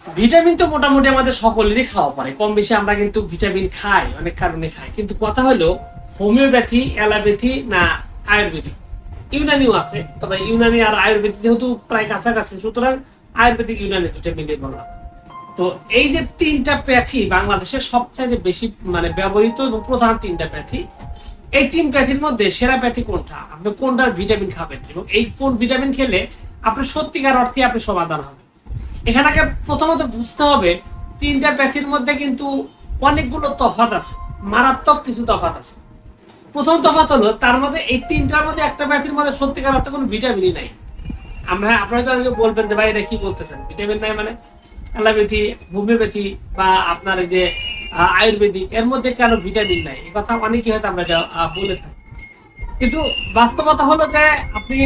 Vitamin তো মোটামুটি আমাদের সকলেরই খাওয়া পড়ে, কম বেশি আমরা কিন্তু ভিটামিন খাই, অনেক কারণে খাই। কিন্তু কথা হলো হোমিওপ্যাথি, অ্যালোপ্যাথি না আয়ুর্বেদিক। ইউনানিও আছে, তবে ইউনানি আর আয়ুর্বেদিক যেহেতু প্রায় কাছাকাছি, সুতরাং আয়ুর্বেদিক ইউনানি দুটো মিলিয়ে বললাম। তো এই যে তিনটা প্যাথি বাংলাদেশের সবচাইতে বেশি মানে ব্যবহৃত এবং প্রধান তিনটা প্যাথি, এই তিন প্যাথির মধ্যে সেরা প্যাথি কোনটা, আপনি কোনটার ভিটামিন খাবেন এবং এই কোন ভিটামিন খেলে আপনার সত্যিকার অর্থে আপনি সমাধান হবে। এখানে প্রথমত বুঝতে হবে তিনটা প্যাথির মধ্যে কিন্তু অনেকগুলো তফাৎ আছে, মারাত্মক কিছু তফাৎ আছে। প্রথম তফাৎ হলো তার মধ্যে এই তিনটার মধ্যে একটা প্যাথির মধ্যে সত্যিকার অর্থে কোনো ভিটামিনই নাই। আমরা আপনারা তো বলবেন যে ভাই এটা কি বলতেছেন, ভিটামিন নাই মানে? অ্যালোপ্যাথি, হোমিওপ্যাথি বা আপনার এই যে আয়ুর্বেদিক, এর মধ্যে কেন ভিটামিন নাই? এই কথা অনেকেই হয়তো আমরা বলে থাকি। কিন্তু বাস্তবতা হলো যে আপনি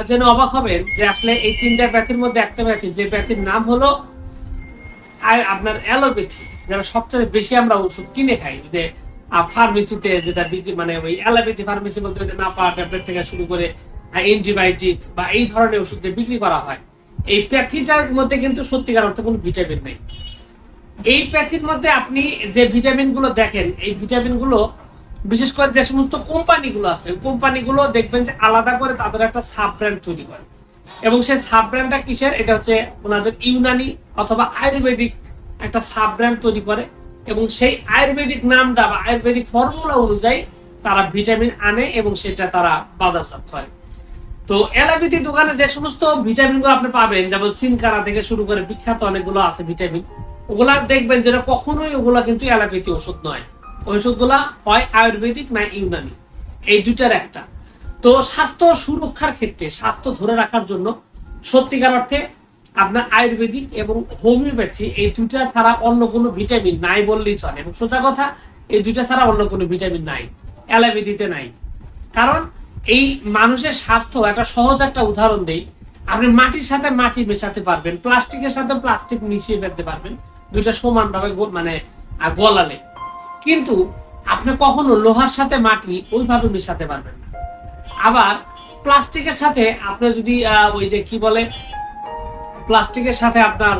যেন অবাক হবেন যে আসলে এই তিনটা প্যাথির মধ্যে একটা প্যাথি, যে প্যাথির নাম হলো আপনার অ্যালোপ্যাথি, যারা সবচেয়ে বেশি আমরা ওষুধ কিনে খাই, যে ফার্মেসিতে যেটা মানে ওই অ্যালোপ্যাথি ফার্মেসি বলতে না পাওয়া ট্যাবলেট থেকে শুরু করে অ্যান্টিবায়োটিক বা এই ধরনের ওষুধ যে বিক্রি করা হয়, এই প্যাথিটার মধ্যে কিন্তু সত্যিকার অর্থে কোনো ভিটামিন নেই। এই প্যাথির মধ্যে আপনি যে ভিটামিন গুলো দেখেন, এই ভিটামিন গুলো বিশেষ করে যে সমস্ত কোম্পানিগুলো আছে, কোম্পানিগুলো দেখবেন যে আলাদা করে তাদের একটা সাব ব্র্যান্ড তৈরি করে, এবং সেই সাব ব্র্যান্ডটা কিসের, এটা হচ্ছে ওনাদের ইউনানি অথবা আয়ুর্বেদিক একটা সাব ব্র্যান্ড তৈরি করে, এবং সেই আয়ুর্বেদিক নামটা বা আয়ুর্বেদিক ফর্মুলা অনুযায়ী তারা ভিটামিন আনে এবং সেটা তারা বাজারজাত করে। তো অ্যালোপ্যাথি দোকানে যে সমস্ত ভিটামিন গুলো আপনি পাবেন, যেমন সিনকারা থেকে শুরু করে বিখ্যাত অনেকগুলো আছে ভিটামিন, ওগুলা দেখবেন যেটা কখনোই ওগুলা কিন্তু অ্যালোপ্যাথি ওষুধ নয়। ওই ওষুধগুলা হয় আয়ুর্বেদিক না ইউনানি, এই দুটার একটা। তো স্বাস্থ্য সুরক্ষার ক্ষেত্রে, স্বাস্থ্য ধরে রাখার জন্য সত্যিকার অর্থে আপনার আয়ুর্বেদিক এবং হোমিওপ্যাথি এই দুটা ছাড়া অন্য কোনো ভিটামিন নাই বললেই চলে। এবং সোজা কথা, এই দুটা ছাড়া অন্য কোনো ভিটামিন নাই, অ্যালোপ্যাথিতে নাই। কারণ এই মানুষের স্বাস্থ্য একটা সহজ একটা উদাহরণ দেই, আপনি মাটির সাথে মাটি মেশাতে পারবেন, প্লাস্টিকের সাথে প্লাস্টিক মিশিয়ে ফেলতে পারবেন দুইটা সমানভাবে মানে গলালে, কিন্তু আপনি কখনো লোহার সাথে মাটি ওইভাবে মেশাতে পারবেন না। আবার প্লাস্টিকের সাথে আপনি যদি ওই যে কি বলে, প্লাস্টিকের সাথে আপনার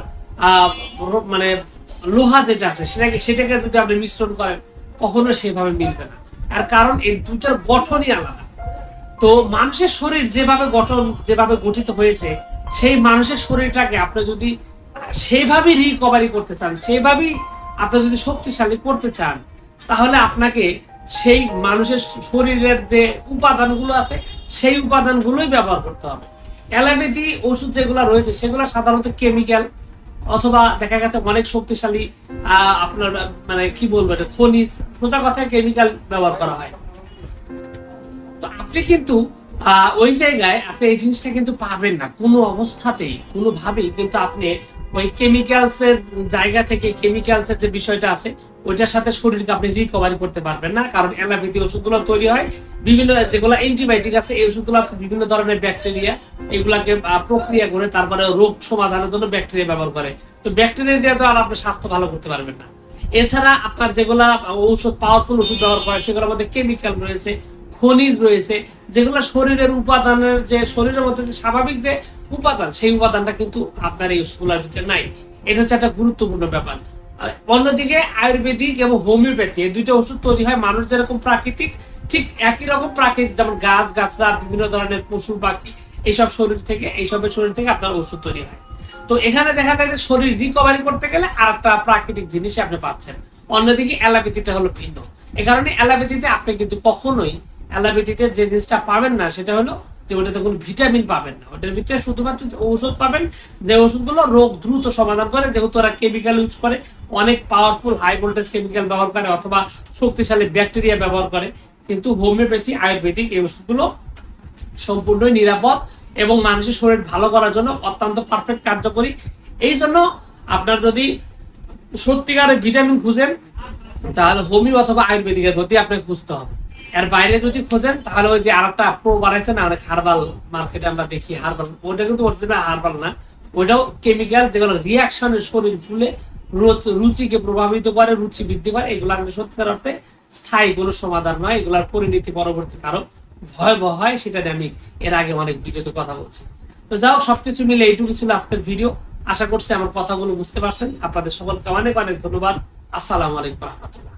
মানে লোহা যেটা আছে সেটাকে যদি আপনি মিশ্রণ করেন, কখনো সেভাবে মিলবে না। আর কারণ এই দুটার গঠনই আলাদা। তো মানুষের শরীর যেভাবে গঠিত হয়েছে, সেই মানুষের শরীরটাকে আপনি যদি সেইভাবেই রিকভারি করতে চান, সেইভাবেই আপনি যদি শক্তিশালী করতে চান, তাহলে আপনাকে সেই মানুষের শরীরের যে উপাদানগুলো আছে সেই উপাদানগুলোই ব্যবহার করতে হবে। অ্যালোপ্যাথি ওষুধ যেগুলো রয়েছে সেগুলো সাধারণত কেমিক্যাল অথবা দেখা গেছে অনেক শক্তিশালী আপনার মানে কি বলবো, এটা খনিজ, সোজা কথায় কেমিক্যাল ব্যবহার করা হয়। তো আপনি কিন্তু ওই জায়গায় আপনি এই জিনিসটা কিন্তু পাবেন না কোনো অবস্থাতেই, কোনোভাবেই কিন্তু আপনি ওই কেমিক্যালসের জায়গা থেকে, কেমিক্যালসের যে বিষয়টা আছে ওইটার সাথে শরীরকে আপনি রিকভারি করতে পারবেন না। কারণ অ্যালোপ্যাথি ওষুধগুলো তৈরি হয় বিভিন্ন, যেগুলো অ্যান্টিবায়োটিক আছে এই ওষুধগুলো বিভিন্ন ধরনের ব্যাকটেরিয়া এগুলাকে প্রক্রিয়া করে তারপরে রোগ সমাধানের জন্য ব্যাকটেরিয়া ব্যবহার করে। তো ব্যাকটেরিয়া দিয়ে তো আর আপনি স্বাস্থ্য ভালো করতে পারবেন না। এছাড়া আপনার যেগুলা ঔষধ, পাওয়ারফুল ওষুধ ব্যবহার করে, সেগুলোর মধ্যে কেমিক্যাল রয়েছে, খনিজ রয়েছে, যেগুলো শরীরের উপাদানের, যে শরীরের মধ্যে যে স্বাভাবিক যে উপাদান, সেই উপাদানটা কিন্তু আপনার এই ওষুধগুলোর ভিতরে নাই। এটা হচ্ছে একটা গুরুত্বপূর্ণ ব্যাপার। অন্যদিকে আয়ুর্বেদিক এবং হোমিওপ্যাথি এই দুইটা ওষুধ তৈরি হয় মানুষ যেরকম প্রাকৃতিক, ঠিক একই রকম প্রাকৃতিক, যেমন গাছ গাছরা, বিভিন্ন ধরনের পশু পাখি, এইসবের শরীর থেকে আপনার ওষুধ তৈরি হয়। তো এখানে দেখা যায় যে শরীর রিকভারি করতে গেলে আর একটা প্রাকৃতিক জিনিস আপনি পাচ্ছেন। অন্যদিকে অ্যালোপ্যাথিটা হলো ভিন্ন। এ কারণে অ্যালোপ্যাথিতে আপনি কিন্তু কখনোই, অ্যালোপ্যাথিতে যে জিনিসটা পাবেন না সেটা হলো যে ওটাতে কোনো ভিটামিন পাবেন না। ওটার ভিতরে শুধুমাত্র ঔষধ পাবেন, যে ওষুধগুলো রোগ দ্রুত সমাধান করে, যেহেতু ওরা কেমিক্যাল ইউজ করে, অনেক পাওয়ারফুল হাই ভোল্টেজ কেমিক্যাল ব্যবহার করে অথবা শক্তিশালী ব্যাকটেরিয়া ব্যবহার করে। কিন্তু হোমিওপ্যাথি, আয়ুর্বেদিক এই ওষুধগুলো সম্পূর্ণই নিরাপদ এবং মানুষের শরীর ভালো করার জন্য অত্যন্ত পারফেক্ট কার্যকরী। এই জন্য আপনার যদি সত্যিকারের ভিটামিন খুঁজেন, তাহলে হোমিও অথবা আয়ুর্বেদিকের প্রতি আপনাকে খুঁজতে হবে। এর বাইরে যদি খোঁজেন তাহলে ওই যে আরেকটা প্রো বাড়াইছে না অনেক, হার্বাল মার্কেটে আমরা দেখি হার্বাল, ওটা কিন্তু অরিজিনাল হার্বাল না, ওইটাও কেমিক্যাল, যেগুলো রিয়াকশনের শরীর ফুলে রুচিকে প্রভাবিত করে, রুচি বৃদ্ধি করে। এগুলো কিন্তু সত্যিকার অর্থে স্থায়ী কোনো সমাধান নয়, এগুলার পরিণতি পরবর্তী কারো ভয়াবহ হয়, সেটা নিয়ে আমি এর আগে অনেক ভিডিওতে কথা বলছি। তো যাও, সবকিছু মিলে এইটুকু ছিল আজকের ভিডিও। আশা করছি আমার কথাগুলো বুঝতে পারছেন। আপনাদের সকলকে অনেক অনেক ধন্যবাদ। আসসালামু আলাইকুম রহমতুল্লাহ।